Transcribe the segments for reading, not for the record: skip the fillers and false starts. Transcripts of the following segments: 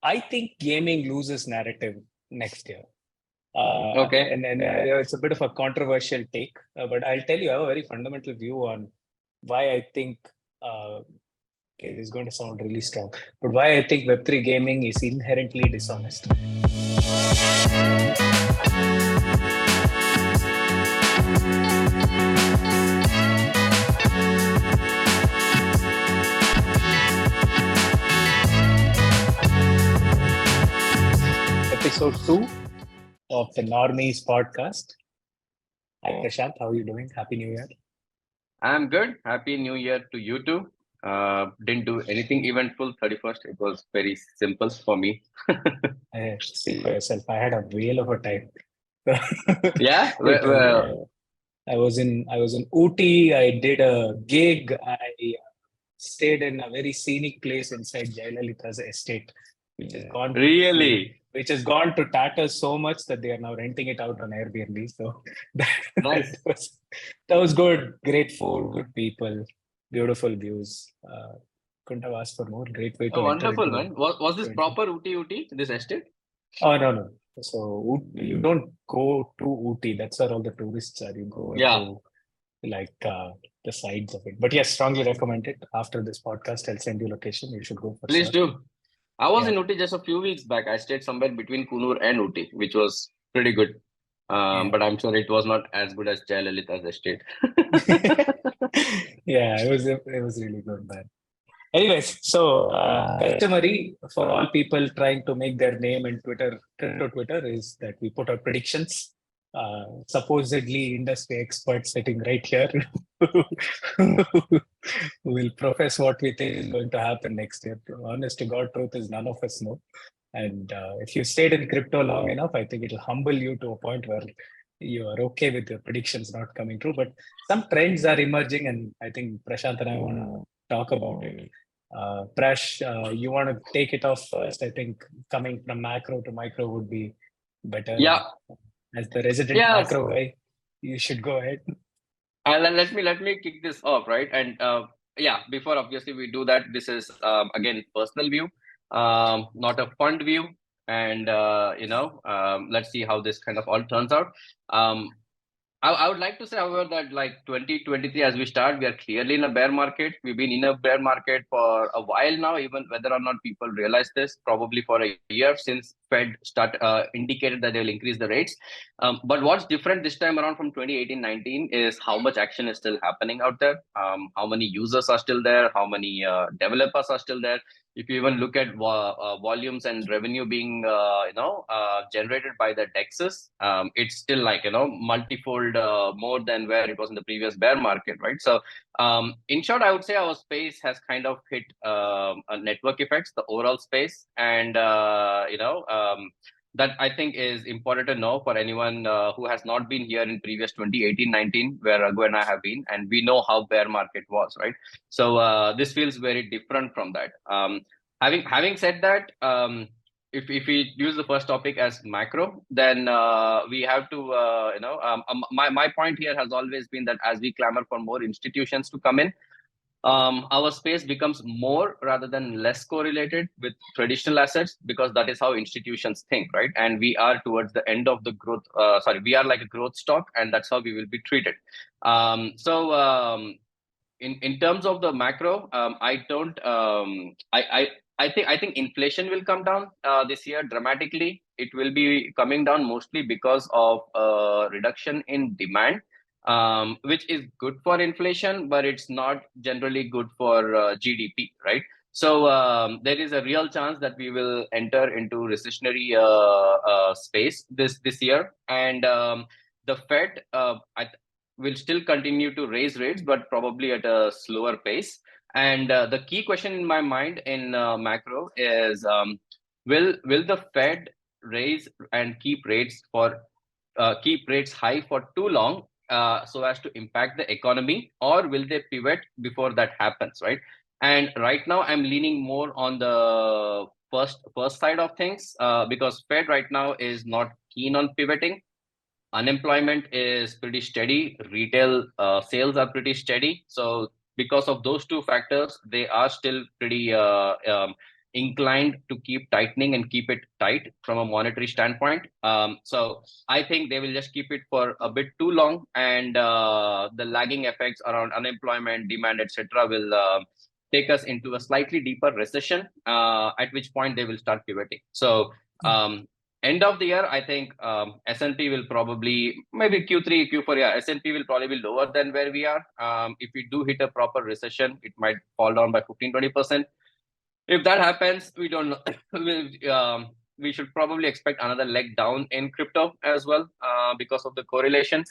I think gaming loses narrative next year. Okay. And it's a bit of a controversial take, but I'll tell you, I have a very fundamental view on why I think, okay, this is going to sound really strong, but why I think Web3 gaming is inherently dishonest. Episode 2 of the Normies podcast. Hi, Prashant. How are you doing? Happy New Year. I'm good. Happy New Year to you too. Didn't do anything eventful 31st. It was very simple for me. Speak for yourself. I had a whale of a time. Yeah. I was in Ooty. I did a gig. I stayed in a very scenic place inside Jayalalitha's estate, which has gone Really which has gone to tatters so much that they are now renting it out on Airbnb. So nice. that was good. Great food, good people, beautiful views. Couldn't have asked for more. Great way Oh, to enter wonderful, into man. Was this 20. proper Ooty, this estate? Oh, no. So you don't go to Ooty. That's where all the tourists are. You go Yeah. to like the sides of it. But yes, strongly recommend it. After this podcast, I'll send you location. You should go for Please sure. do. I was Yeah. in Ooty just a few weeks back. I stayed somewhere between Kunur and Ooty, which was pretty good. Yeah. But I'm sure it was not as good as Jayalalitha's estate. Yeah, it was really good, man. Anyways, so customary for all people trying to make their name in crypto Twitter is that we put our predictions. Supposedly industry experts sitting right here will profess what we think is going to happen next year. Honest to God, truth is none of us know. And if you stayed in crypto long enough, I think it'll humble you to a point where you are okay with your predictions not coming true. But some trends are emerging, and I think Prashant and I want to talk about it. Prash, you want to take it off first? I think coming from macro to micro would be better. Yeah. As the resident Yes. macro guy, you should go ahead. Let me kick this off, right? And yeah, before obviously we do that, this is again personal view, not a fund view, and let's see how this kind of all turns out. Um, I would like to say, however, that like 2023, as we start, we are clearly in a bear market. We've been in a bear market for a while now, even whether or not people realize this, probably for a year since Fed indicated that they will increase the rates. But what's different this time around from 2018-19 is how much action is still happening out there, how many users are still there, how many developers are still there. If you even look at volumes and revenue being generated by the dexes, it's still like multifold more than where it was in the previous bear market, right? So in short, I would say our space has kind of hit a network effects, the overall space, and that I think is important to know for anyone who has not been here in previous 2018-19, where Raghu and I have been, and we know how bear market was, right? So this feels very different from that. Having said that, if we use the first topic as macro, then we have to my point here has always been that as we clamor for more institutions to come in, our space becomes more rather than less correlated with traditional assets, because that is how institutions think, right? And we are towards the end of the growth. We are like a growth stock, and that's how we will be treated. In terms of the macro, I don't. I think inflation will come down this year dramatically. It will be coming down mostly because of reduction in demand, which is good for inflation, but it's not generally good for GDP, right? So there is a real chance that we will enter into recessionary space this year, and the Fed, will still continue to raise rates, but probably at a slower pace. And the key question in my mind in macro is, will the Fed raise and keep rates high for too long, so as to impact the economy, or will they pivot before that happens, right? And right now, I'm leaning more on the first side of things, because Fed right now is not keen on pivoting. Unemployment is pretty steady. Retail sales are pretty steady. So because of those two factors, they are still pretty inclined to keep tightening and keep it tight from a monetary standpoint. So I think they will just keep it for a bit too long, and the lagging effects around unemployment, demand, etc., will take us into a slightly deeper recession. At which point they will start pivoting. So end of the year, I think S&P will probably, maybe Q3, Q4, yeah, S&P will probably be lower than where we are. If we do hit a proper recession, it might fall down by 15-20%. If that happens, we don't know. We should probably expect another leg down in crypto as well, because of the correlation.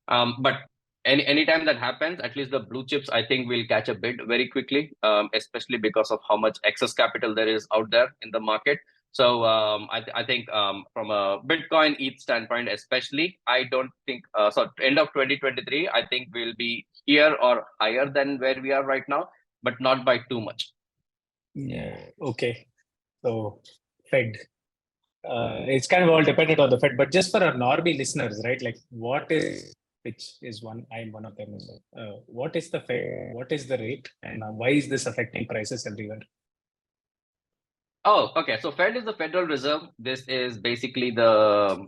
But anytime that happens, at least the blue chips, I think, will catch a bid very quickly, especially because of how much excess capital there is out there in the market. So I think from a Bitcoin ETH standpoint, especially, I don't think so. End of 2023, I think we'll be here or higher than where we are right now, but not by too much. Yeah. Okay. So Fed. It's kind of all dependent on the Fed, but just for our normie listeners, right? Like, what is, which is one, I'm one of them. What is the Fed? What is the rate? And why is this affecting prices everywhere? Oh, okay. So Fed is the Federal Reserve. This is basically the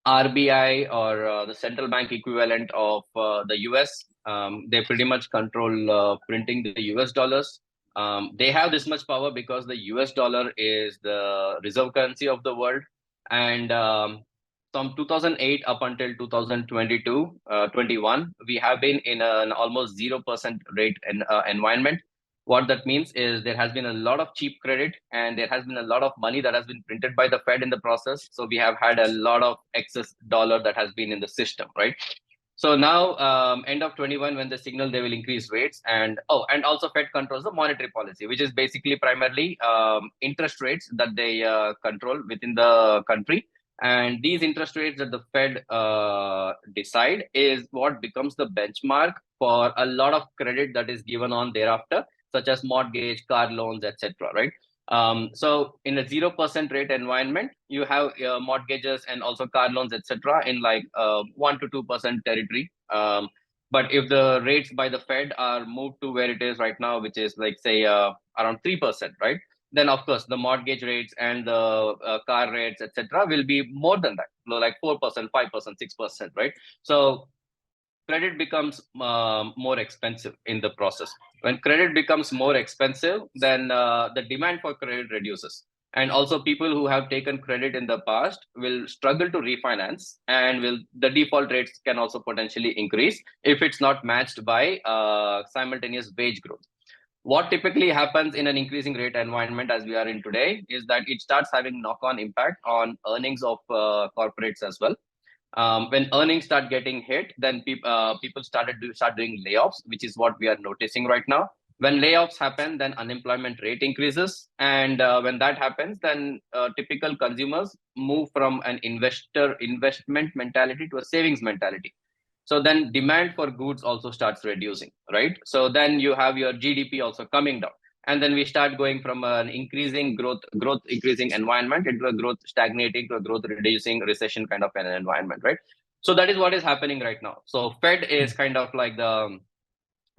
RBI, or the central bank equivalent of the US. They pretty much control printing the US dollars. They have this much power because the US dollar is the reserve currency of the world. And from 2008 up until 2022, 21, we have been in an almost 0% rate environment. What that means is there has been a lot of cheap credit, and there has been a lot of money that has been printed by the Fed in the process. So we have had a lot of excess dollar that has been in the system, right? So now, end of 21, when they signal they will increase rates, and also Fed controls the monetary policy, which is basically primarily interest rates that they control within the country. And these interest rates that the Fed decide is what becomes the benchmark for a lot of credit that is given on thereafter, such as mortgage, car loans, etc. Right? So in a 0% rate environment, you have mortgages and also car loans, etc., in like 1 to 2% territory. But if the rates by the Fed are moved to where it is right now, which is like, say, around 3%, right? Then of course the mortgage rates and the car rates, etc., will be more than that, like 4%, 5%, 6%, right? So credit becomes more expensive in the process. When credit becomes more expensive, then the demand for credit reduces. And also people who have taken credit in the past will struggle to refinance, and the default rates can also potentially increase if it's not matched by simultaneous wage growth. What typically happens in an increasing rate environment as we are in today is that it starts having knock-on impact on earnings of corporates as well. When earnings start getting hit, then people start doing layoffs, which is what we are noticing right now. When layoffs happen, then unemployment rate increases, and when that happens, then typical consumers move from an investment mentality to a savings mentality. So then demand for goods also starts reducing, right? So then you have your GDP also coming down, and then we start going from an increasing growth increasing environment into a growth stagnating to a growth reducing recession kind of an environment, right? So that is what is happening right now. So Fed is kind of like the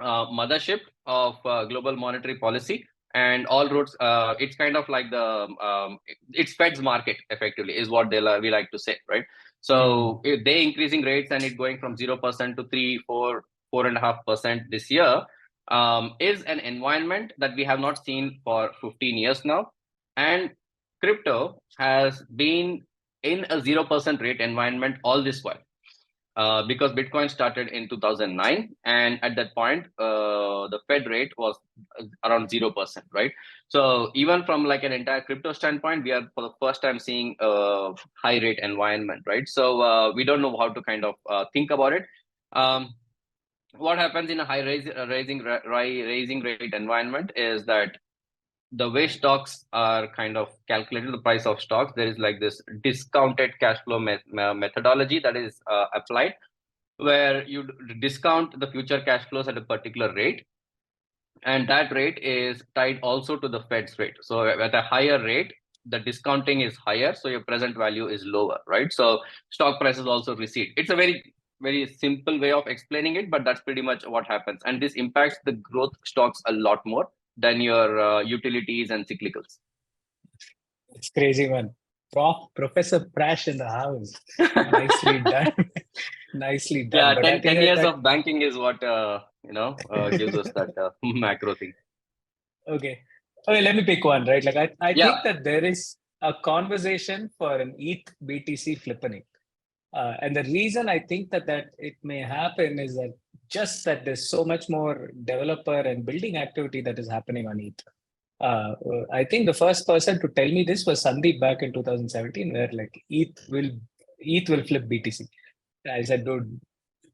mothership of global monetary policy, and all roads, it's kind of like the it's Fed's market effectively is what we like to say, right? So if they increasing rates and it going from 0% to 3, 4, 4.5% this year, is an environment that we have not seen for 15 years now. And crypto has been in a 0% rate environment all this while. Because Bitcoin started in 2009, and at that point, the Fed rate was around 0%, right? So even from like an entire crypto standpoint, we are for the first time seeing a high rate environment, right? So we don't know how to kind of think about it. What happens in a high raising rate environment is that the way stocks are kind of calculated, the price of stocks, there is like this discounted cash flow methodology that is applied, where you discount the future cash flows at a particular rate, and that rate is tied also to the Fed's rate. So at a higher rate, the discounting is higher, so your present value is lower, right? So stock prices also recede. It's a very simple way of explaining it, but that's pretty much what happens, and this impacts the growth stocks a lot more. than your utilities and cyclicals. It's crazy, man. Professor Prash in the house. Nicely done. Nicely done. Yeah, But I 10 think 10 years that of banking is what gives us that macro thing. okay. Okay, let me pick one, right? Like I Yeah, think that there is a conversation for an ETH BTC flipping. And the reason I think that it may happen is that just that there's so much more developer and building activity that is happening on ETH. I think the first person to tell me this was Sandeep back in 2017, where like ETH will flip BTC. I said, dude,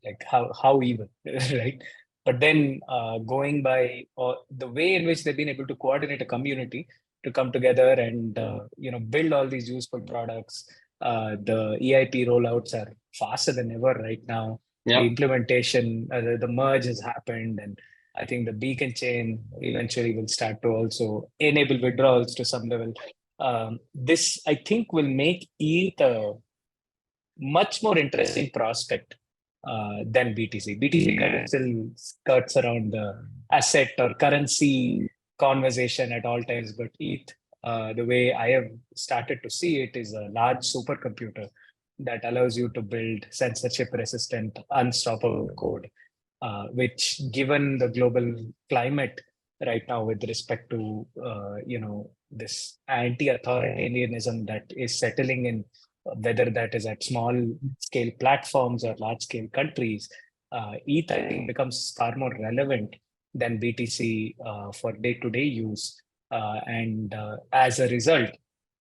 like how even, right? But then going by the way in which they've been able to coordinate a community to come together and build all these useful products. The EIP rollouts are faster than ever right now. The yeah. implementation, the merge has happened, and I think the beacon chain eventually will start to also enable withdrawals to some level. This, I think, will make ETH a much more interesting prospect than BTC. BTC kind of still skirts around the asset or currency conversation at all times, but ETH, the way I have started to see it, is a large supercomputer that allows you to build censorship resistant, unstoppable code, which, given the global climate right now with respect to this anti-authoritarianism that is settling in, whether that is at small scale platforms or large scale countries, ETH, I think, becomes far more relevant than BTC for day to day use. And as a result,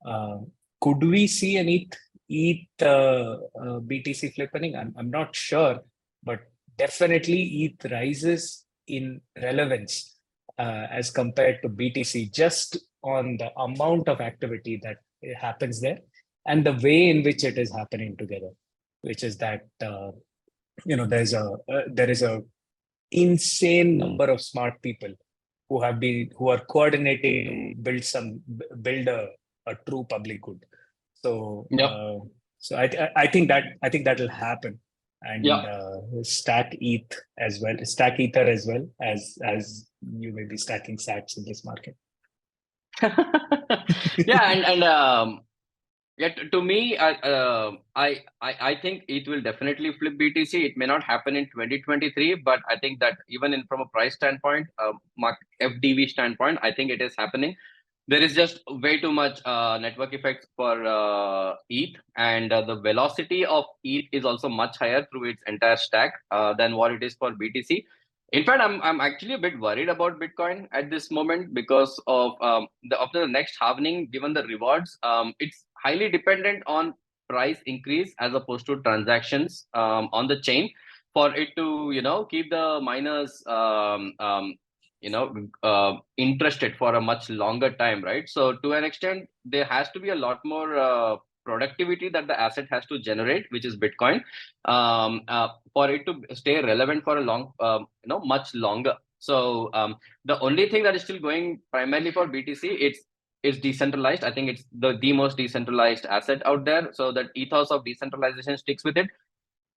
uh, could we see an ETH BTC flipping? I'm not sure, but definitely ETH rises in relevance as compared to BTC, just on the amount of activity that happens there and the way in which it is happening together, which is that there is a insane number of smart people who are coordinating to build a true public good. So Yep. I think that will happen, and Yeah. stack ETH as well, stack Ether as well as you may be stacking Sats in this market. Yeah, and yeah, to me, I think it will definitely flip BTC. It may not happen in 2023, but I think that even in from a price standpoint, FDV standpoint, I think it is happening. There is just way too much network effects for ETH, and the velocity of ETH is also much higher through its entire stack than what it is for BTC. In fact, I'm actually a bit worried about Bitcoin at this moment because of the next halvening. Given the rewards, it's highly dependent on price increase as opposed to transactions on the chain for it to keep the miners interested for a much longer time, right? So to an extent, there has to be a lot more productivity that the asset has to generate, which is Bitcoin, for it to stay relevant for a much longer. So the only thing that is still going primarily for BTC, it's decentralized. I think it's the most decentralized asset out there. So that ethos of decentralization sticks with it.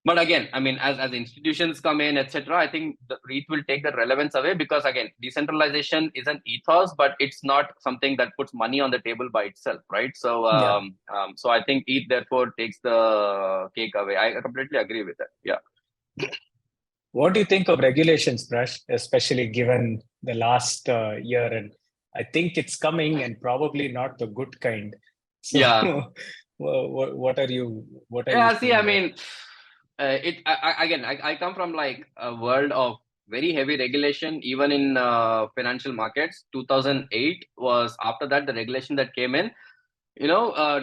But again, I mean, as institutions come in, etc., I think the ETH will take the relevance away because again, decentralization is an ethos, but it's not something that puts money on the table by itself, right? So, Yeah. so I think ETH therefore takes the cake away. I completely agree with that. Yeah. What do you think of regulations, Prash, especially given the last year? And I think it's coming, and probably not the good kind. So, Yeah. what are you Yeah. See, I seeing there? mean, I come from like a world of very heavy regulation, even in financial markets. 2008 was after that the regulation that came in,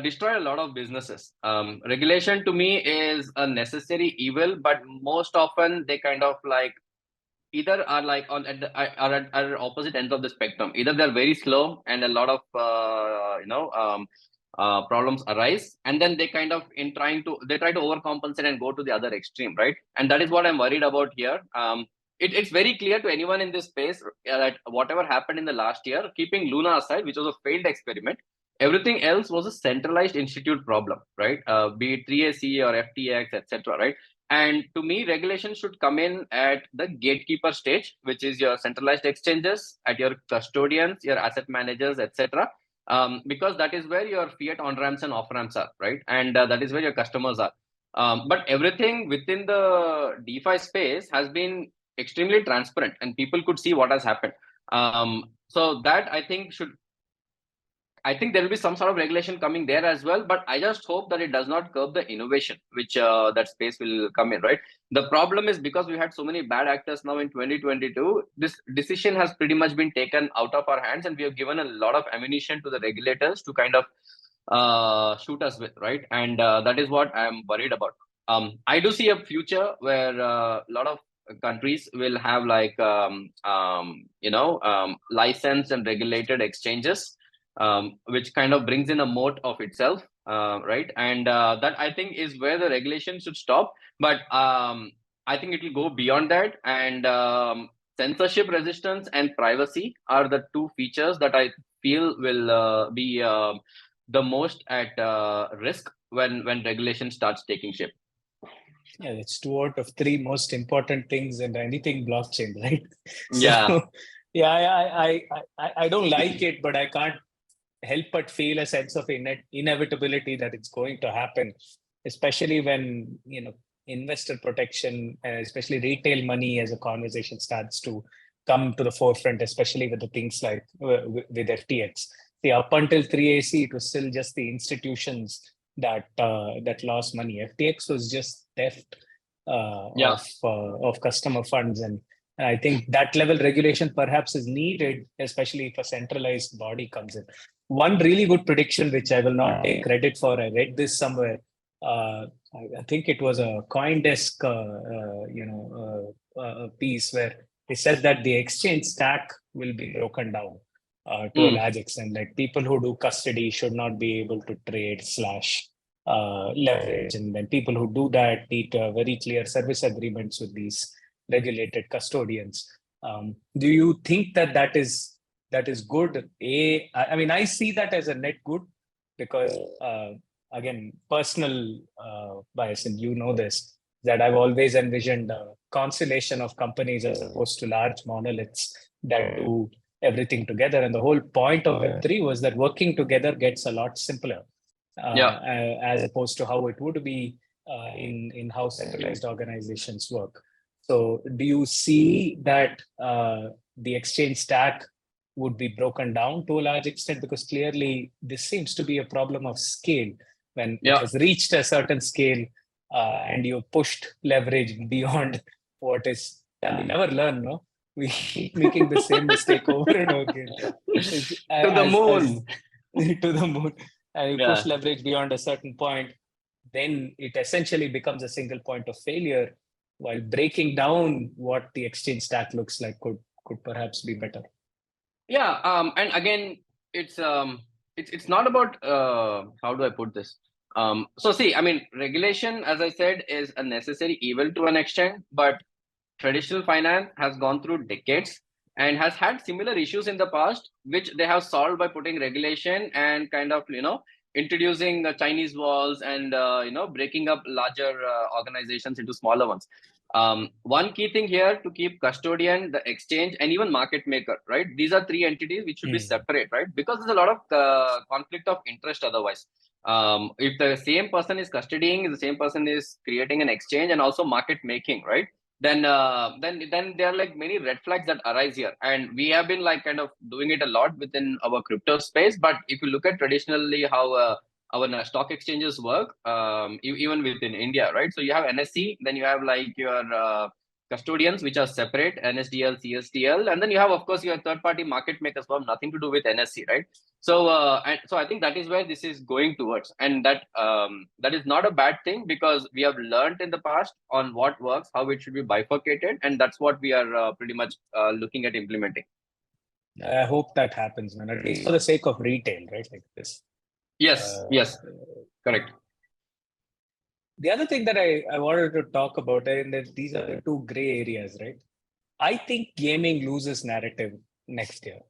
destroy a lot of businesses. Regulation to me is a necessary evil, but most often they kind of like either are like on at the are at opposite ends of the spectrum. Either they're very slow and a lot of problems arise, and then they kind of they try to overcompensate and go to the other extreme, right? And that is what I'm worried about here. It's very clear to anyone in this space that whatever happened in the last year, keeping Luna aside, which was a failed experiment, everything else was a centralized institute problem, right? Be it 3AC or FTX, etc., right? And to me, regulation should come in at the gatekeeper stage, which is your centralized exchanges, at your custodians, your asset managers, etc. Because that is where your fiat on ramps and off ramps are, right? And that is where your customers are. But everything within the DeFi space has been extremely transparent, and people could see what has happened. So that I think there will be some sort of regulation coming there as well, but I just hope that it does not curb the innovation which that space will come in, right? The problem is because we had so many bad actors now in 2022, this decision has pretty much been taken out of our hands, and we have given a lot of ammunition to the regulators to kind of shoot us with, right? And that is what I'm worried about. I do see a future where a lot of countries will have like licensed and regulated exchanges, which kind of brings in a moat of itself, right? And that I think is where the regulation should stop. But I think it will go beyond that. And censorship resistance and privacy are the two features that I feel will be the most at risk when regulation starts taking shape. Yeah, it's 2 out of 3 most important things in anything blockchain, right? Yeah. So, yeah, I don't like it, but I can't help but feel a sense of inevitability that it's going to happen, especially when investor protection, especially retail money as a conversation starts to come to the forefront, especially with the things like with FTX. See, up until 3AC, it was still just the institutions that lost money. FTX was just theft of customer funds, and I think that level regulation perhaps is needed, especially if a centralized body comes in. One really good prediction, which I will not take credit for, I read this somewhere. I think it was a CoinDesk, piece where they said that the exchange stack will be broken down to a large extent. Like people who do custody should not be able to trade / leverage, and then people who do that need very clear service agreements with these regulated custodians. Do you think that is good? I mean, I see that as a net good because, again, personal bias, and this, that I've always envisioned a constellation of companies as opposed to large monoliths that do everything together. And the whole point of Web3 was that working together gets a lot simpler, as opposed to how it would be in how centralized organizations work. So do you see that the exchange stack would be broken down to a large extent? Because clearly this seems to be a problem of scale. When it has reached a certain scale and you pushed leverage beyond what is, we never learn, no? We keep making the same mistake over and over again. To the moon. To the moon. And you push leverage beyond a certain point, then it essentially becomes a single point of failure, while breaking down what the exchange stack looks like could perhaps be better. Yeah, and again, it's not about how do I put this? So see, I mean, regulation, as I said, is a necessary evil to an extent, but traditional finance has gone through decades and has had similar issues in the past, which they have solved by putting regulation and kind of introducing Chinese walls and breaking up larger organizations into smaller ones. One key thing here to keep custodian, the exchange, and even market maker, right? These are 3 entities which should be separate, right? Because there's a lot of conflict of interest otherwise. If the same person is custodying, the same person is creating an exchange and also market making, right? Then there are like many red flags that arise here, and we have been like kind of doing it a lot within our crypto space. But if you look at traditionally how our stock exchanges work, even within India, right? So you have NSE, then you have like your custodians, which are separate, NSDL, CSDL, and then you have, of course, your third-party market makers who have nothing to do with NSE, right? So, and so I think that is where this is going towards, and that is not a bad thing, because we have learned in the past on what works, how it should be bifurcated, and that's what we are pretty much looking at implementing. I hope that happens, man. At least for the sake of retail, right? Like this. Yes, correct. The other thing that I wanted to talk about, and that these are the 2 gray areas, right? I think gaming loses narrative next year.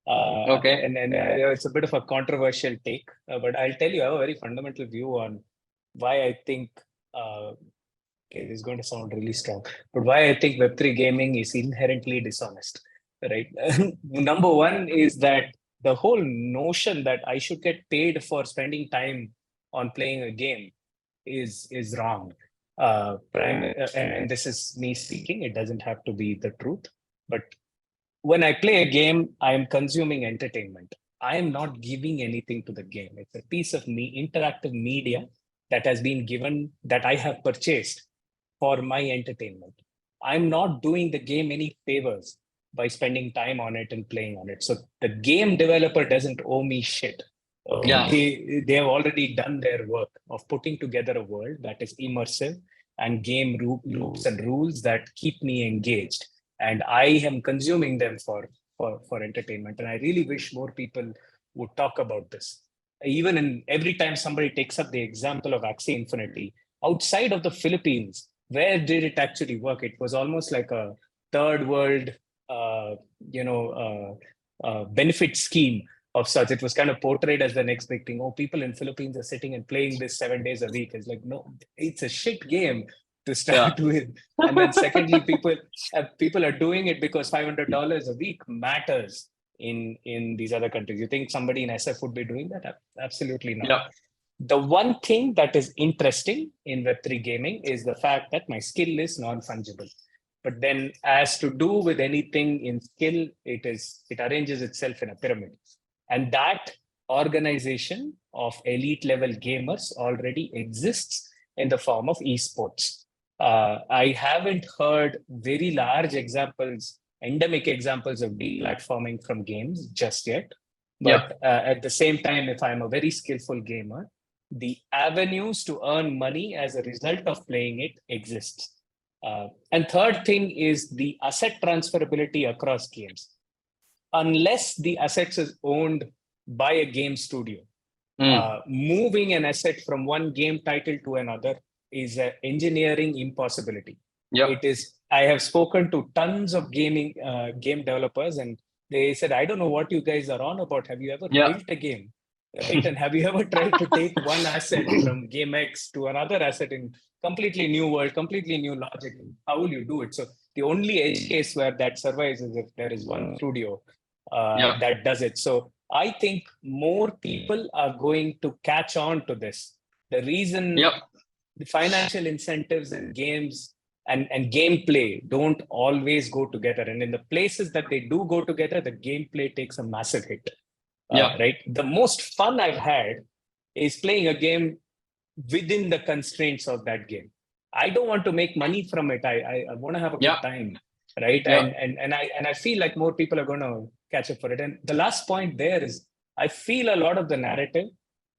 Okay. And it's a bit of a controversial take, but I'll tell you, I have a very fundamental view on why I think okay, this is going to sound really strong, but why I think Web3 gaming is inherently dishonest, right? Number one is that the whole notion that I should get paid for spending time on playing a game is wrong. And this is me speaking. It doesn't have to be the truth, but when I play a game, I am consuming entertainment. I am not giving anything to the game. It's a piece of interactive media that has been given, that I have purchased for my entertainment. I'm not doing the game any favors by spending time on it and playing on it. So the game developer doesn't owe me shit. Okay. Yeah. They have already done their work of putting together a world that is immersive and game loops and rules that keep me engaged. And I am consuming them for entertainment. And I really wish more people would talk about this. Even in every time somebody takes up the example of Axie Infinity, outside of the Philippines, where did it actually work? It was almost like a third world, benefit scheme of such. It was kind of portrayed as the next big thing. Oh, people in Philippines are sitting and playing this 7 days a week. It's like, no, it's a shit game to start with. And then secondly, people are doing it because $500 a week matters in these other countries. You think somebody in SF would be doing that? Absolutely not. Yeah. The one thing that is interesting in Web3 gaming is the fact that my skill is non-fungible. But then as to do with anything in skill, it arranges itself in a pyramid. And that organization of elite level gamers already exists in the form of esports. I haven't heard very large examples, endemic examples of deplatforming from games just yet. But at the same time, if I'm a very skillful gamer, the avenues to earn money as a result of playing it exists. And third thing is the asset transferability across games. Unless the assets is owned by a game studio, moving an asset from one game title to another is an engineering impossibility. It is. I have spoken to tons of game developers, and they said, "I don't know what you guys are on about. Have you ever built a game? Right? And have you ever tried to take one asset from game X to another asset in completely new world, completely new logic? How will you do it?" So the only edge case where that survives is if there is one studio that does it. So I think more people are going to catch on to this. The reason the financial incentives and games and gameplay don't always go together. And in the places that they do go together, the gameplay takes a massive hit. Right. The most fun I've had is playing a game within the constraints of that game. I don't want to make money from it. I want to have a good time. Right. And I feel like more people are going to catch up for it. And the last point there is, I feel a lot of the narrative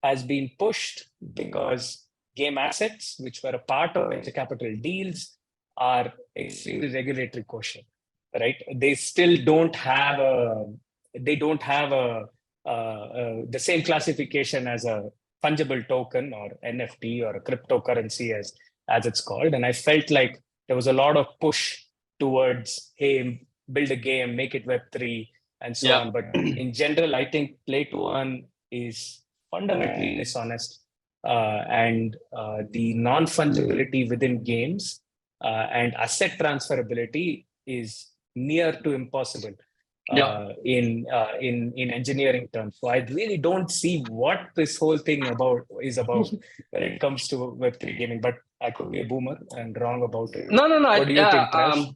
has been pushed because game assets, which were a part of venture capital deals, are extremely regulatory cautious, right? They still don't have the same classification as a fungible token or NFT or a cryptocurrency as it's called. And I felt like there was a lot of push towards, hey, build a game, make it Web3 and so on. But in general, I think play to earn is fundamentally dishonest. And the non-fungibility within games and asset transferability is near to impossible in engineering terms. So I really don't see what this whole thing is about when it comes to Web3 gaming. But I could be a boomer and wrong about it. No. What do you think, Prash?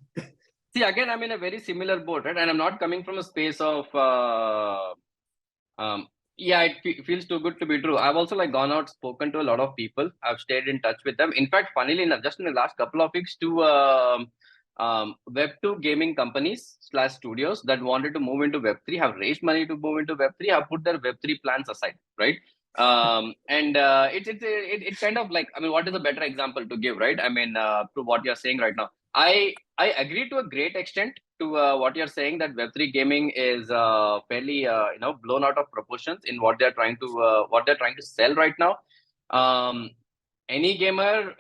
See, again, I'm in a very similar boat, right? And I'm not coming from a space of it feels too good to be true. I've also gone out, spoken to a lot of people. I've stayed in touch with them. In fact, funnily enough, just in the last couple of weeks, two Web2 gaming companies / studios that wanted to move into Web3 have raised money to move into Web3, have put their Web3 plans aside, right? It's kind of like, I mean, what is a better example to give, right? I mean, to what you're saying right now. I agree to a great extent to what you're saying, that Web3 gaming is fairly blown out of proportions in what they're trying to sell right now. Any gamer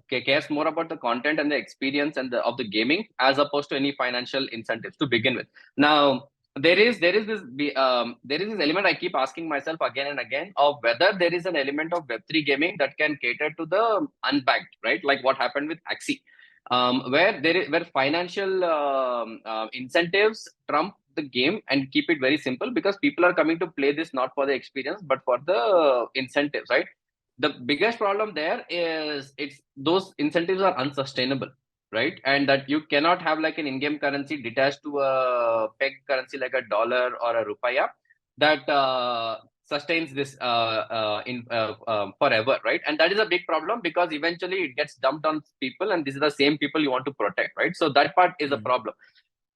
cares more about the content and the experience and of the gaming as opposed to any financial incentives to begin with. Now, there is this element I keep asking myself again and again of whether there is an element of Web3 gaming that can cater to the unbanked, right? Like what happened with Axie, where financial incentives trump the game and keep it very simple because people are coming to play this not for the experience but for the incentives, right? The biggest problem there is it's those incentives are unsustainable, right? And that you cannot have like an in-game currency detached to a peg currency like a dollar or a rupiah that sustains this in forever, right? And that is a big problem because eventually it gets dumped on people, and these are the same people you want to protect, right? So that part is a problem.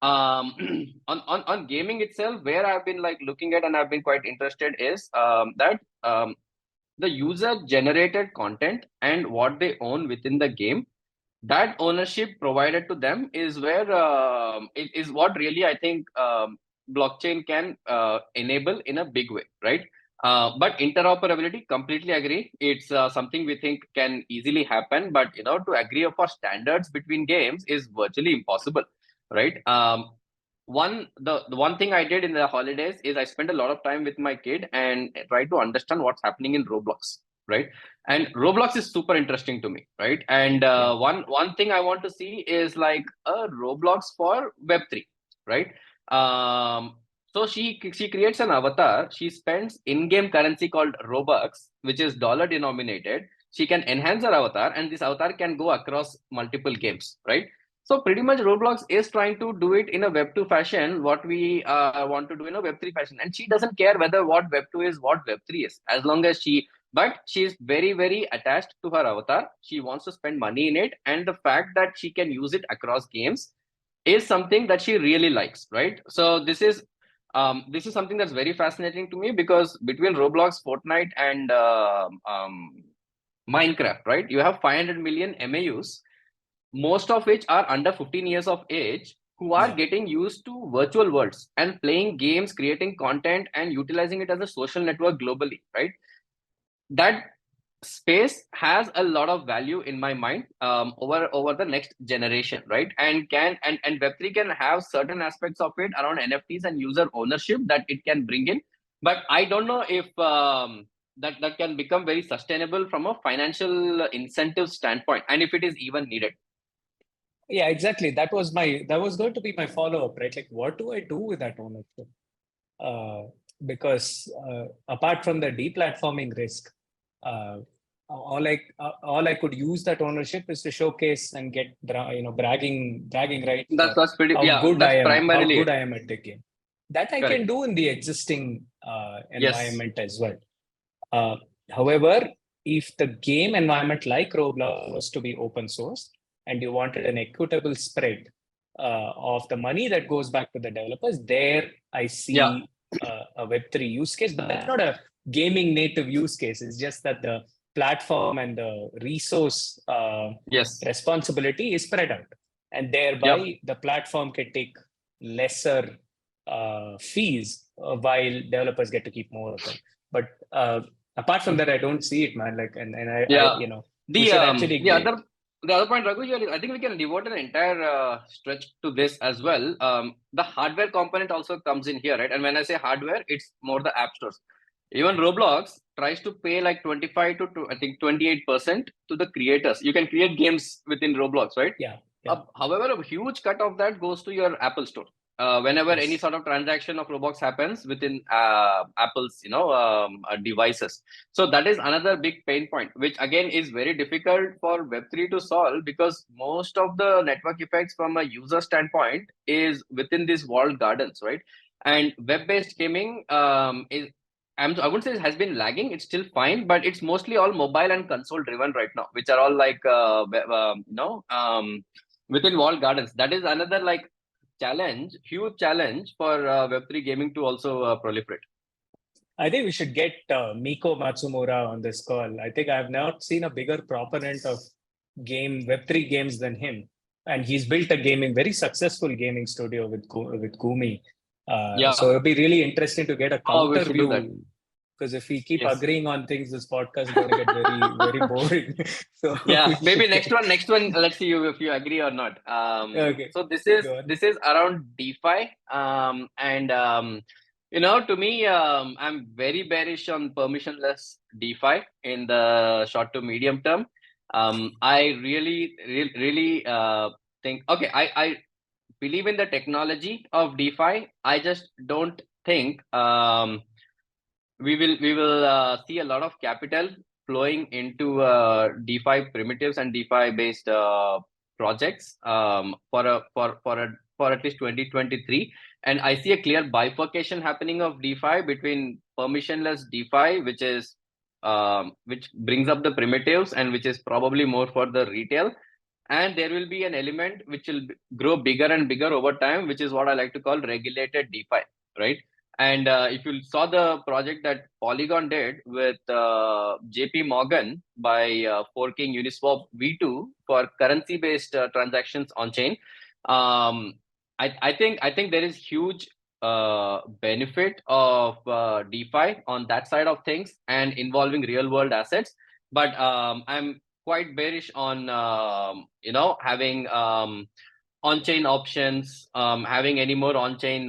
On gaming itself, where I've been like looking at and I've been quite interested is that the user generated content and what they own within the game, that ownership provided to them is where it is what really I think blockchain can enable in a big way, right? But interoperability, completely agree. It's something we think can easily happen, but to agree upon standards between games is virtually impossible, right? The one thing I did in the holidays is I spent a lot of time with my kid and tried to understand what's happening in Roblox, right? And Roblox is super interesting to me, right? And one thing I want to see is like a Roblox for Web3, right? So she creates an avatar. She spends in-game currency called Robux, which is dollar denominated. She can enhance her avatar, and this avatar can go across multiple games, right? So pretty much Roblox is trying to do it in a Web2 fashion, what we want to do in a Web3 fashion. And she doesn't care whether what Web2 is, what Web3 is, as long as but she's very, very attached to her avatar. She wants to spend money in it. And the fact that she can use it across games is something that she really likes, right? So this is something that's very fascinating to me because between Roblox, Fortnite, and Minecraft, right? You have 500 million MAUs, most of which are under 15 years of age, who are getting used to virtual worlds and playing games, creating content, and utilizing it as a social network globally, right? That space has a lot of value in my mind over the next generation, right? And Web3 can have certain aspects of it around NFTs and user ownership that it can bring in, but I don't know if that can become very sustainable from a financial incentive standpoint, and if it is even needed. Yeah, exactly. That was going to be my follow-up, right? Like, what do I do with that ownership? Because apart from the deplatforming risk, all I could use that ownership is to showcase and get bragging rights. That's pretty. How good I am at the game. That I Correct. can do in the existing environment as well. However, if the game environment like Roblox was to be open source and you wanted an equitable spread of the money that goes back to the developers, there I see a Web3 use case, but that's not a gaming native use case. It's just that the platform and the resource responsibility is spread out, and thereby the platform can take lesser fees while developers get to keep more of them. But apart from that, I don't see it, man. Like, we should actually the other point, Raghu, I think we can devote an entire stretch to this as well. The hardware component also comes in here, right? And when I say hardware, it's more the app stores. Even Roblox tries to pay like 25 to I think 28% to the creators. You can create games within Roblox, right? Yeah. However, a huge cut of that goes to your Apple Store. Whenever any sort of transaction of Roblox happens within Apple's devices. So that is another big pain point, which again is very difficult for Web3 to solve because most of the network effects from a user standpoint is within these walled gardens, right? And web-based gaming is, I wouldn't say it has been lagging. It's still fine, but it's mostly all mobile and console driven right now, which are all like within walled gardens. That is another like huge challenge for Web3 gaming to also proliferate. I think we should get Miko Matsumura on this call. I think I've not seen a bigger proponent of Web3 games than him. And he's built a very successful gaming studio with Gumi. So it'll be really interesting to get a counter view Because if we keep Yes. agreeing on things, this podcast is going to get very boring. So Yeah, we maybe should next one. Let's see if you agree or not. okay, So this is go on. around DeFi. And to me, I'm very bearish on permissionless DeFi in the short to medium term. I really think, okay, I believe in the technology of DeFi. I just don't think we will see a lot of capital flowing into DeFi primitives and DeFi based projects for at least 2023. And I see a clear bifurcation happening of DeFi between permissionless DeFi, which brings up the primitives and which is probably more for the retail, and there will be an element which will grow bigger and bigger over time, which is what I like to call regulated DeFi, right? And if you saw the project that Polygon did with JP Morgan by forking Uniswap V2 for currency based transactions on chain, um, I think there is huge benefit of DeFi on that side of things and involving real world assets. But I'm quite bearish on having on-chain options, having any more on-chain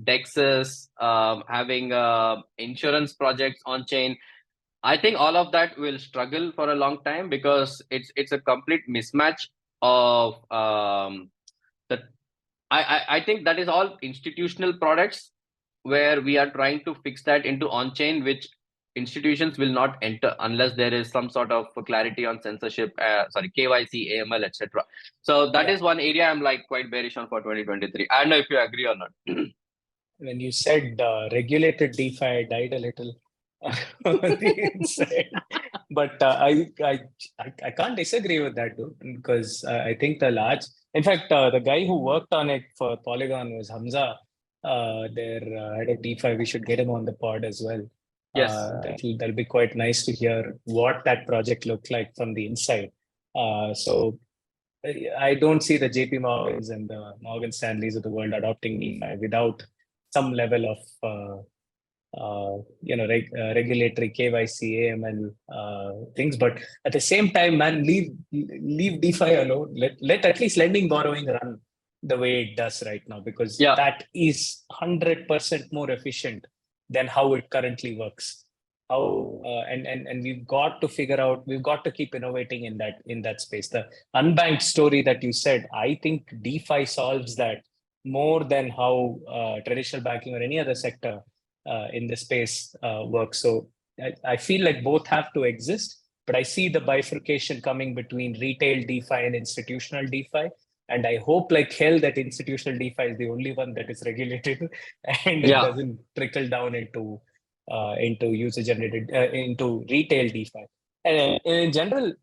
dexes, having insurance projects on-chain. I think all of that will struggle for a long time because it's a complete mismatch of the I think that is all institutional products where we are trying to fix that into on-chain, which institutions will not enter unless there is some sort of clarity on censorship, KYC, AML, etc. So that is one area I'm like quite bearish on for 2023. I don't know if you agree or not. When you said regulated DeFi, I died a little on the inside. But I can't disagree with that, dude, because I think in fact, the guy who worked on it for Polygon was Hamza, their head of DeFi. We should get him on the pod as well. Yes. That'll be quite nice to hear what that project looked like from the inside. So I don't see the JP Morgans and the Morgan Stanleys of the world adopting DeFi without some level of regulatory KYC, AML things. But at the same time, man, leave DeFi alone. Let at least lending borrowing run the way it does right now, because that is 100% more efficient than how it currently works. And we've got to figure out, we've got to keep innovating in that space. The unbanked story that you said, I think DeFi solves that more than how traditional banking or any other sector in the space works. So I feel like both have to exist, but I see the bifurcation coming between retail DeFi and institutional DeFi. And I hope like hell that institutional DeFi is the only one that is regulated and it doesn't trickle down into user generated, into retail DeFi. And in general,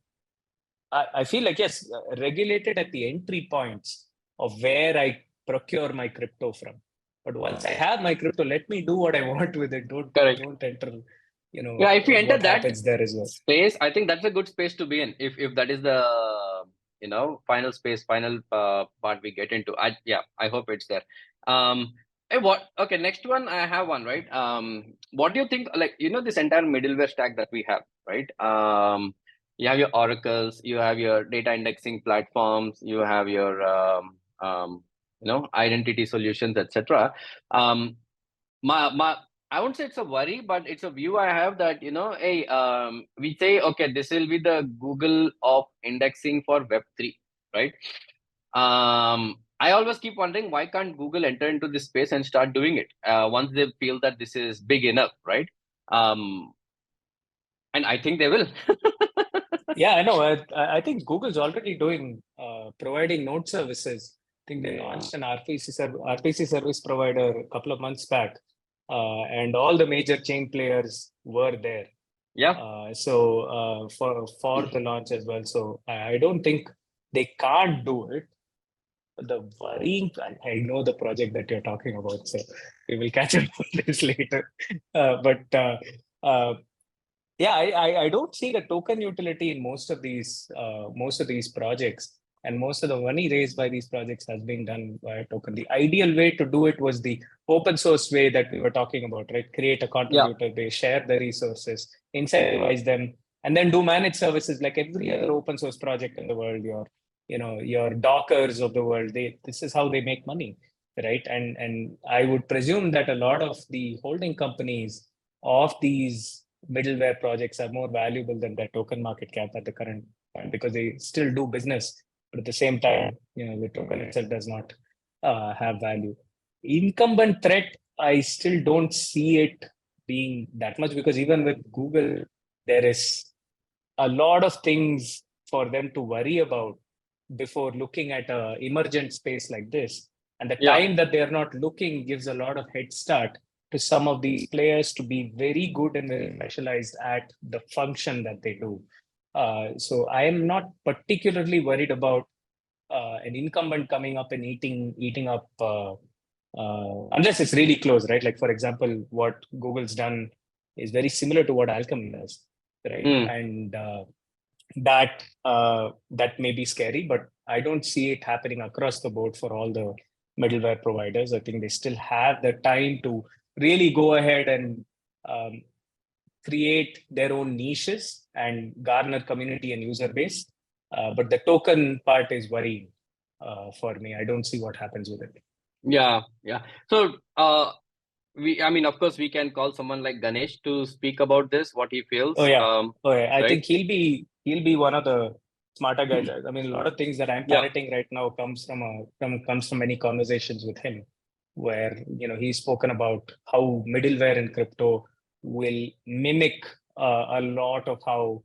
I feel like, yes, regulated at the entry points of where I procure my crypto from. But once I have my crypto, let me do what I want with it. Don't enter, if you enter that there as well. Space, I think that's a good space to be in. If that is the final part we get into. I hope it's there. Next one, I have one, right? What do you think, like, this entire middleware stack that we have, right? You have your oracles, you have your data indexing platforms, you have your identity solutions, etc. I won't say it's a worry, but it's a view I have that, we say, okay, this will be the Google of indexing for Web3, right? I always keep wondering, why can't Google enter into this space and start doing it once they feel that this is big enough, right? And I think they will. Yeah, I know. I think Google's already providing node services. I think they launched an RPC service provider a couple of months back. And all the major chain players were there. For the launch as well. So I don't think they can't do it. The worrying, I know the project that you're talking about, so we will catch up on this later. I don't see the token utility in most of these projects. and most of the money raised by these projects has been done via token. The ideal way to do it was the open source way that we were talking about, right? Create a Yeah. contributor base, share the resources, incentivize them, and then do managed services like every other open source project in the world. Your Dockers of the world. This is how they make money, right? And I would presume that a lot of the holding companies of these middleware projects are more valuable than their token market cap at the current point, because they still do business, but at the same time, the token itself does not have value. Incumbent threat, I still don't see it being that much, because even with Google, there is a lot of things for them to worry about before looking at a emergent space like this. And the time that they're not looking gives a lot of head start to some of these players to be very good and very specialized at the function that they do. So I am not particularly worried about an incumbent coming up and eating up, unless it's really close, right? Like, for example, what Google's done is very similar to what Alchemy does, right? And that may be scary, but I don't see it happening across the board for all the middleware providers. I think they still have the time to really go ahead and create their own niches and garner community and user base. But the token part is worrying for me. I don't see what happens with it. Yeah. So I mean, of course, we can call someone like Ganesh to speak about this, what he feels. Oh yeah. I right? think he'll be one of the smarter guys. I mean, a lot of things that I'm parroting right now comes from many conversations with him, where he's spoken about how middleware in crypto will mimic a lot of how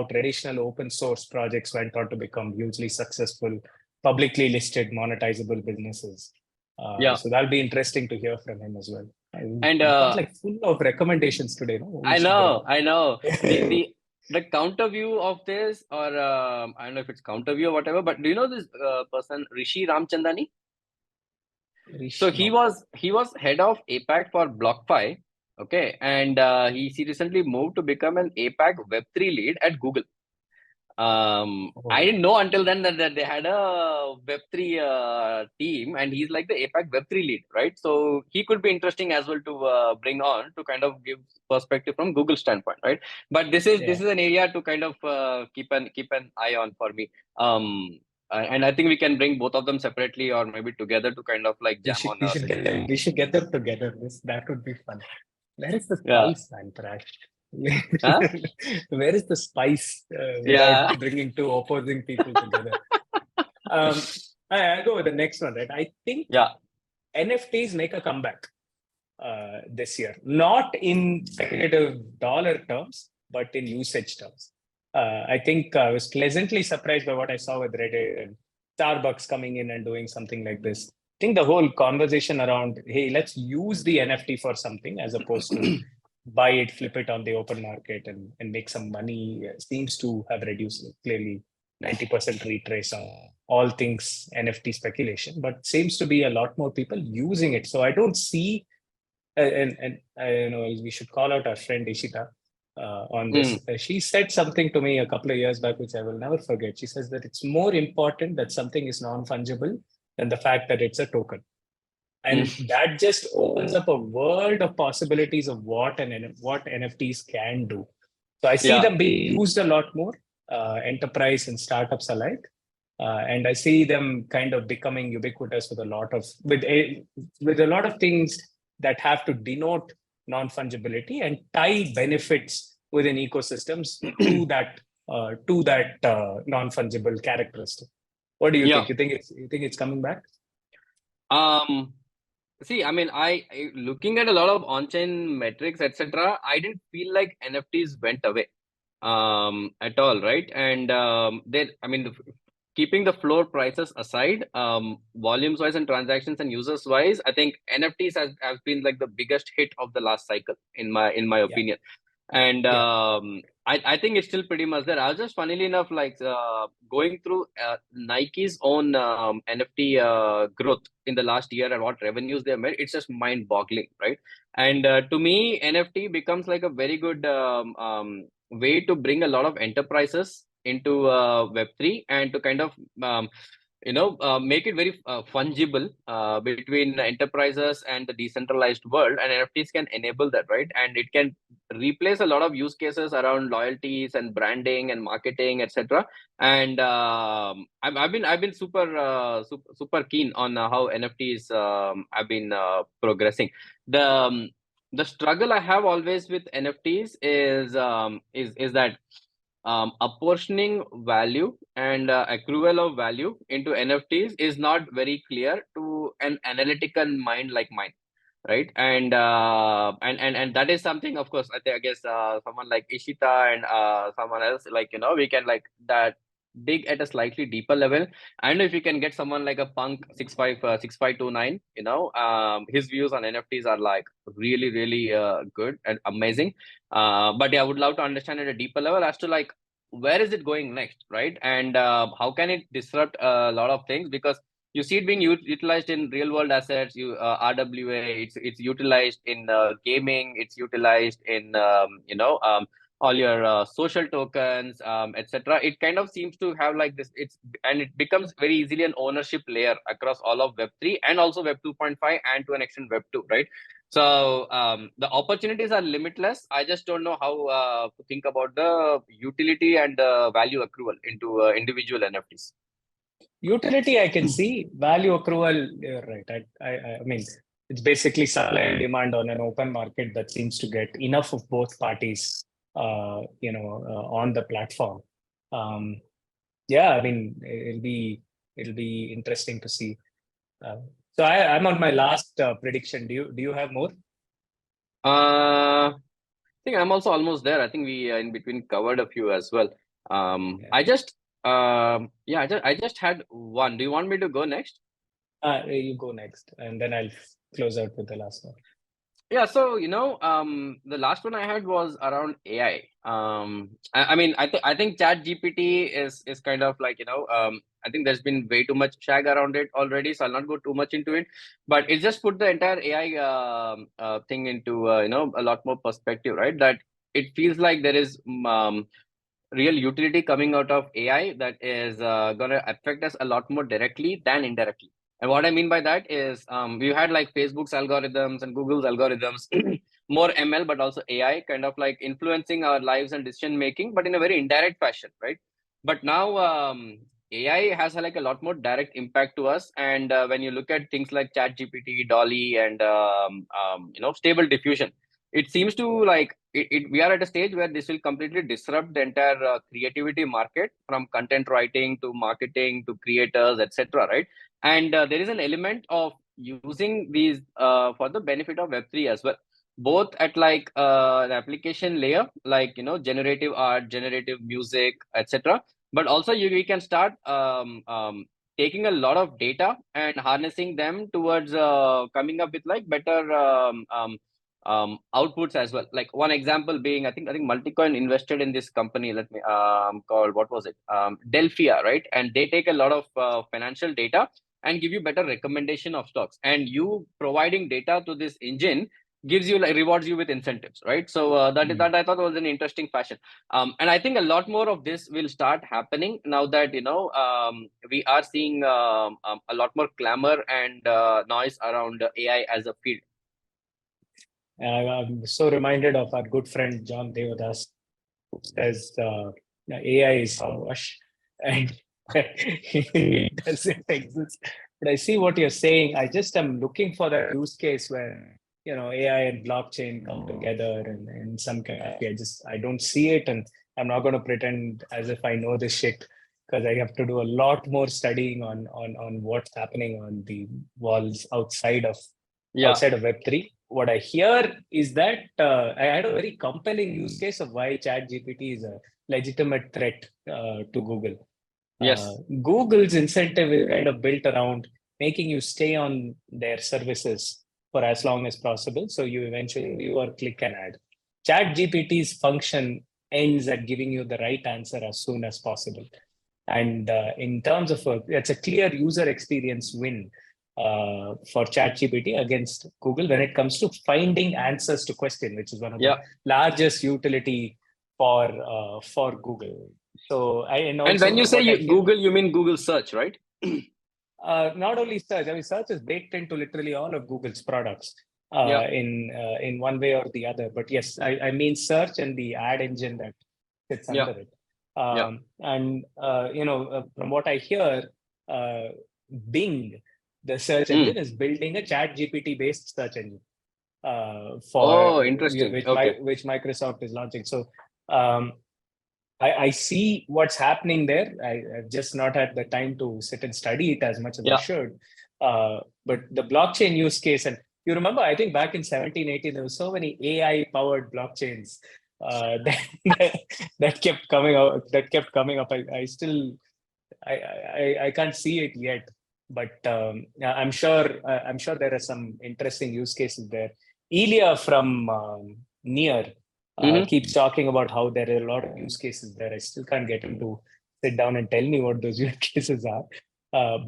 traditional open source projects went on to become hugely successful, publicly listed, monetizable businesses. So that'll be interesting to hear from him as well. And got like full of recommendations today. No? I know. The counter view of this, or I don't know if it's counter view or whatever, but do you know this person, Rishi Ramchandani? So he was head of APAC for BlockFi. Okay, and he recently moved to become an APAC Web3 lead at Google. I didn't know until then that they had a Web3 team, and he's like the APAC Web3 lead, right? So he could be interesting as well to bring on to kind of give perspective from Google standpoint, right? But this is an area to kind of keep an eye on for me. And I think we can bring both of them separately or maybe together to kind of like jam on. We should get them together. That would be fun. Where is the spice, man, Prash? Huh? Where is the spice without bringing two opposing people together? I'll go with the next one, right? I think NFTs make a comeback this year, not in speculative dollar terms, but in usage terms. I think I was pleasantly surprised by what I saw with Reddit and Starbucks coming in and doing something like this. I think the whole conversation around, hey, let's use the NFT for something as opposed to buy it, flip it on the open market and make some money seems to have reduced. Clearly 90% retrace on all things NFT speculation, but seems to be a lot more people using it. So I don't see, and I know we should call out our friend Ishita on this. She said something to me a couple of years back, which I will never forget. She says that it's more important that something is non-fungible than the fact that it's a token. And that just opens up a world of possibilities of what NFTs can do. So I see them being used a lot more, enterprise and startups alike. And I see them kind of becoming ubiquitous with a lot of things that have to denote non-fungibility and tie benefits within ecosystems to that non-fungible characteristic. What do you think? You think it's coming back? See, I mean, I looking at a lot of on-chain metrics, etc. I didn't feel like NFTs went away at all, right? And keeping the floor prices aside, volumes wise and transactions and users wise, I think NFTs has been like the biggest hit of the last cycle in my opinion. And I think it's still pretty much there. I was just funnily enough like going through Nike's own NFT growth in the last year and what revenues they made. It's just mind boggling, right? And to me, NFT becomes like a very good way to bring a lot of enterprises into Web3 and to kind of make it very fungible between enterprises and the decentralized world, and NFTs can enable that, right? And it can replace a lot of use cases around loyalties and branding and marketing, etc. And I've been super keen on how NFTs have been progressing. The struggle I have always with NFTs is that apportioning value and accrual of value into NFTs is not very clear to an analytical mind like mine, right? And that is something, of course, I guess someone like Ishita and someone else, like, we can like that dig at a slightly deeper level. And if you can get someone like a Punk 6529, his views on NFTs are like really really good and amazing. But yeah, I would love to understand at a deeper level as to like where is it going next, right? And how can it disrupt a lot of things, because you see it being utilized in real world assets, RWA, it's utilized in gaming, it's utilized in all your social tokens, etc. It kind of seems to have like this, and it becomes very easily an ownership layer across all of Web3 and also Web 2.5 and to an extent Web 2, right? So the opportunities are limitless. I just don't know how to think about the utility and the value accrual into individual NFTs. Utility, I can see. Value accrual, you're right. I mean, it's basically supply and demand on an open market that seems to get enough of both parties, on the platform. Yeah, I mean, it'll be interesting to see. So I'm on my last prediction. Do you have more? I think I'm also almost there. I think we in between covered a few as well. Yeah. I just had one. Do you want me to go next? You go next, and then I'll close out with the last one. Yeah, so the last one I had was around AI. I mean, I think Chat GPT is kind of like, I think there's been way too much shag around it already, so I'll not go too much into it. But it just put the entire AI thing into a lot more perspective, right? That it feels like there is real utility coming out of AI that is going to affect us a lot more directly than indirectly. And what I mean by that is we had like Facebook's algorithms and Google's algorithms, more ML, but also AI kind of like influencing our lives and decision making, but in a very indirect fashion, right? But now AI has like a lot more direct impact to us. And when you look at things like ChatGPT, Dolly, and Stable Diffusion, it seems to like we are at a stage where this will completely disrupt the entire creativity market, from content writing to marketing to creators, etc., right? And there is an element of using these for the benefit of Web3 as well, both at like an application layer, like generative art, generative music, etc. But also we can start taking a lot of data and harnessing them towards coming up with like better outputs as well. Like one example being, I think Multicoin invested in this company. Let me called, what was it? Delphia, right? And they take a lot of financial data and give you better recommendation of stocks. And you providing data to this engine gives you like rewards you with incentives, right? So that I thought was an interesting fashion. And I think a lot more of this will start happening now that we are seeing a lot more clamor and noise around AI as a field. I'm so reminded of our good friend John Devadas, who says AI is hogwash and it doesn't exist. But I see what you're saying. I just am looking for that use case where AI and blockchain come together in some capacity. I don't see it, and I'm not going to pretend as if I know this shit, because I have to do a lot more studying on what's happening on the walls outside of Web3. What I hear is that I had a very compelling use case of why ChatGPT is a legitimate threat to Google. Yes. Google's incentive is kind of built around making you stay on their services for as long as possible, so you eventually view or click an ad. ChatGPT's function ends at giving you the right answer as soon as possible. And in terms of it's a clear user experience win for ChatGPT against Google when it comes to finding answers to question, which is one of the largest utility for Google. So and And also when you say what I hear, Google, you mean Google search, right? not only search. I mean, search is baked into literally all of Google's products Yeah. in one way or the other. But yes, I mean search and the ad engine that sits Yeah. under it. Yeah. And from what I hear, uh, Bing, the search engine, is building a Chat GPT based search engine for Oh, interesting. Okay. which Microsoft is launching. So um, I see what's happening there. I've just not had the time to sit and study it as much as I Yeah. should. But the blockchain use case, and you remember, I think back in 17, 18, there were so many AI powered blockchains that kept coming out. That kept coming up. I still I can't see it yet, but I'm sure there are some interesting use cases there. Ilya from Near keeps talking about how there are a lot of use cases there. I still can't get him to sit down and tell me what those use cases are.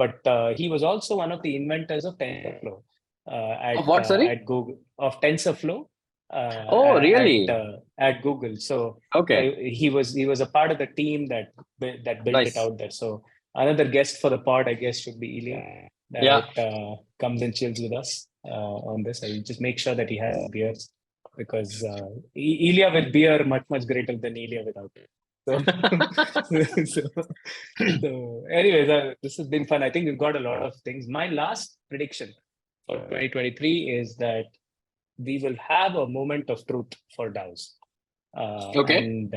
But he was also one of the inventors of TensorFlow Of what, sorry? at Google, of TensorFlow Oh, really? at Google. So Okay. he was a part of the team that built it Nice. out there. So another guest for the pod, I guess, should be Ilya Yeah. that comes and chills with us on this. I will just make sure that he has beers because Ilya with beer much greater than Ilya without it. So, so anyways, this has been fun. I think we've got a lot of things. My last prediction for 2023 is that we will have a moment of truth for DAOs. Okay. And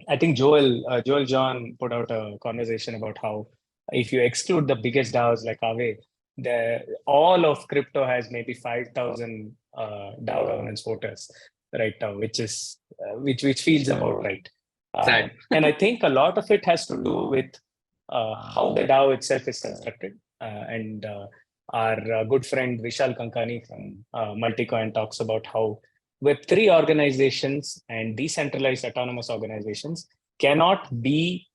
I think Joel John put out a conversation about how if you exclude the biggest DAOs like Aave, all of crypto has maybe 5,000 DAO governance voters right now, which is which feels about right. Sad. And I think a lot of it has to do with how the DAO itself is constructed. And our good friend Vishal Kankani from Multicoin talks about how Web3 organizations and decentralized autonomous organizations cannot be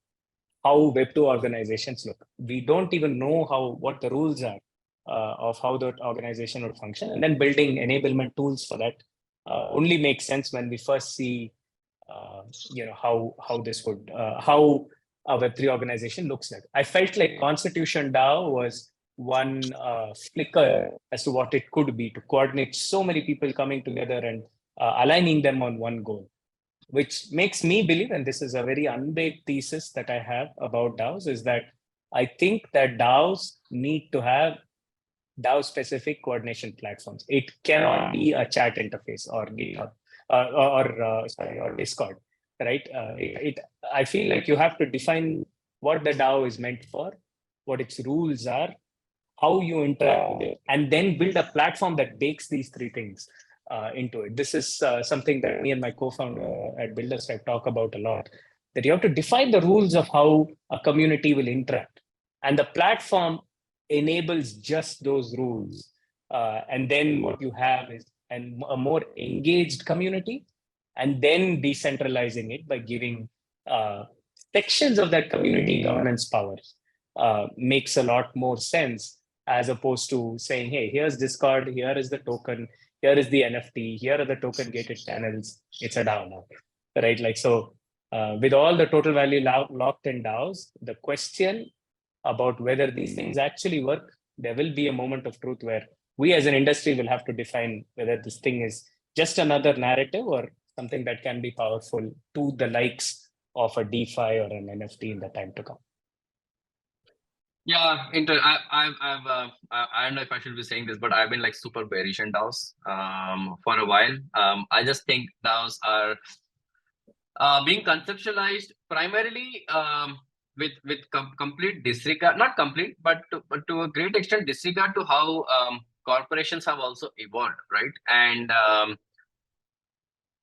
how Web2 organizations look. We don't even know what the rules are of how that organization would function. And then building enablement tools for that only makes sense when we first see how this would how a Web3 organization looks like. I felt like Constitution DAO was one flicker as to what it could be to coordinate so many people coming together and aligning them on one goal, which makes me believe, and this is a very unbaked thesis that I have about DAOs, is that I think that DAOs need to have DAO specific coordination platforms. It cannot be a chat interface or GitHub or Discord, right? I feel like you have to define what the DAO is meant for, what its rules are, how you interact with it, and then build a platform that bakes these three things into it. This is something that me and my co-founder at Builders Tribe talk about a lot, that you have to define the rules of how a community will interact. And the platform enables just those rules. And then what you have is a more engaged community, and then decentralizing it by giving sections of that community governance powers makes a lot more sense, as opposed to saying, hey, here's Discord, here is the token, here is the NFT, here are the token gated channels. It's a DAO now, right? Like, so with all the total value locked in DAOs, the question about whether these things actually work, there will be a moment of truth where we as an industry will have to define whether this thing is just another narrative or something that can be powerful to the likes of a DeFi or an NFT in the time to come. Yeah, I don't know if I should be saying this, but I've been like super bearish in DAOs for a while. I just think DAOs are being conceptualized primarily with complete disregard, not complete, but to a great extent disregard to how corporations have also evolved, right? And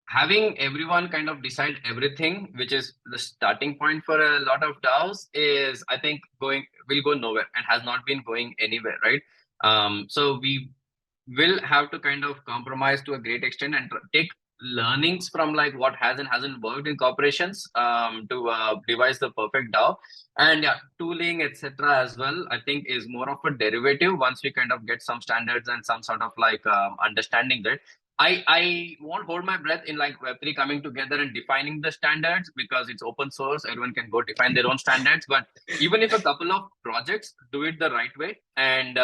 having everyone kind of decide everything, which is the starting point for a lot of DAOs, is I think will go nowhere and has not been going anywhere, right? So we will have to kind of compromise to a great extent and take learnings from like what has and hasn't worked in corporations to devise the perfect DAO. And yeah, tooling, etc. as well, I think is more of a derivative once we kind of get some standards and some sort of like understanding, right? I won't hold my breath in like Web3 coming together and defining the standards, because it's open source. Everyone can go define their own standards. But even if a couple of projects do it the right way and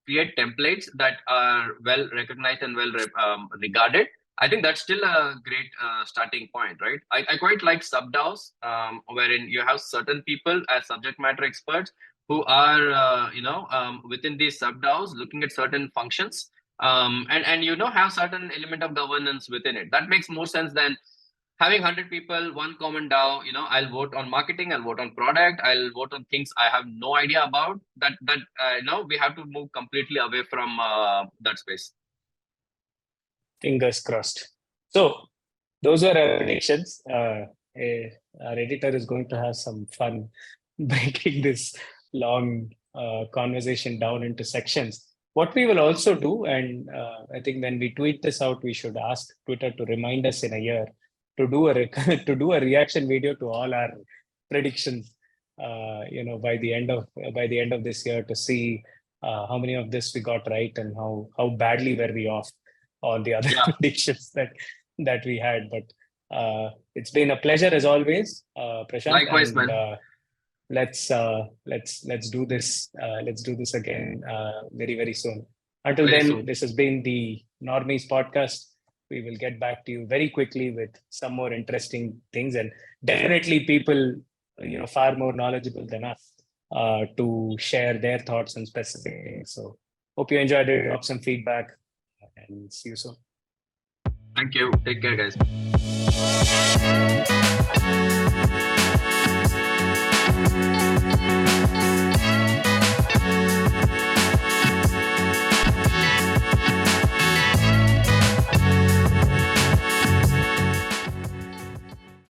create templates that are well recognized and well regarded, I think that's still a great starting point, right? I quite like sub-DAOs, wherein you have certain people as subject matter experts who are within these sub-DAOs looking at certain functions, and have certain element of governance within it. That makes more sense than having 100 people, one common DAO. I'll vote on marketing, I'll vote on product, I'll vote on things I have no idea about. We have to move completely away from that space. Fingers crossed. So those are our predictions. Our editor is going to have some fun breaking this long conversation down into sections. What we will also do, and I think when we tweet this out, we should ask Twitter to remind us in a year to do a reaction video to all our predictions. By the end of this year, to see how many of this we got right and how badly were we off on the other predictions that we had. But it's been a pleasure as always, Prashant. Likewise, and, man. let's do this. Let's do this again very, very soon. Until Very then, soon. this has been the Normies podcast. We will get back to you very quickly with some more interesting things, and definitely people far more knowledgeable than us to share their thoughts on specific things. So hope you enjoyed it. Drop some feedback, and see you soon. Thank you. Take care, guys.